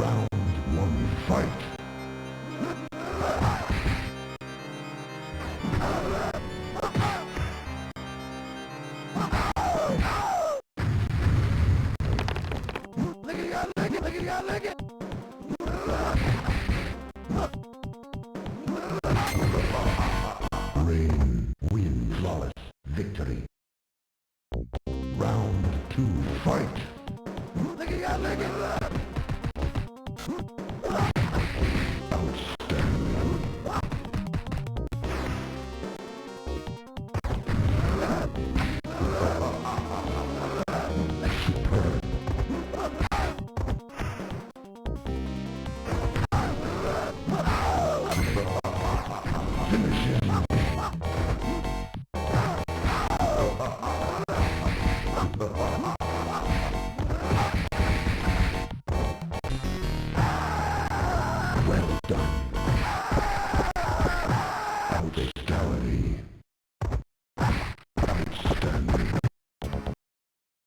Round one, fight! Lick it! Rain, win, flawless, victory. Round two, fight! Lick it! Outstanding. Superb. Finish him.